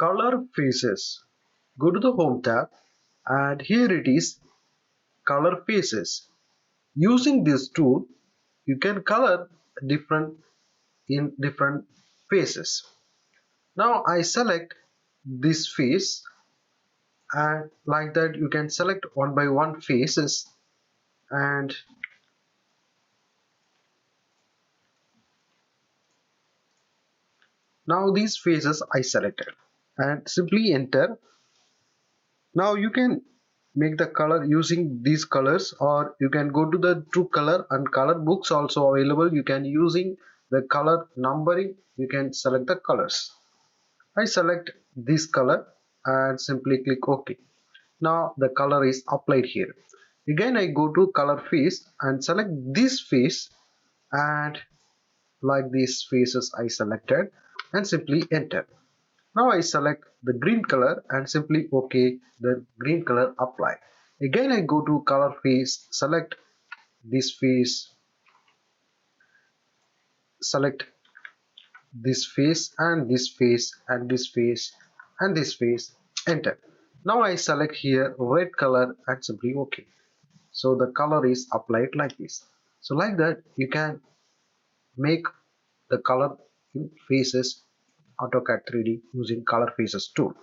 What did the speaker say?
Color faces. Go to the Home tab and here it is, color faces. Using this tool you can color different in different faces. Now I select this face, and like that you can select one by one faces, and now these faces I selected and simply enter. Now you can make the color using these colors, or you can go to the true color, and color books also available. You can using the color numbering, you can select the colors. I select this color and simply click OK. Now the color is applied here. Again I go to color face and select this face, and like these faces I selected and simply enter. Now I select the green color and simply OK, the green color apply. Again I go to color face, select this face, select this face and this face and this face and this face, enter. Now I select here red color and simply OK. So the color is applied like this. So like that you can make the color in faces AutoCAD 3D using color faces tool.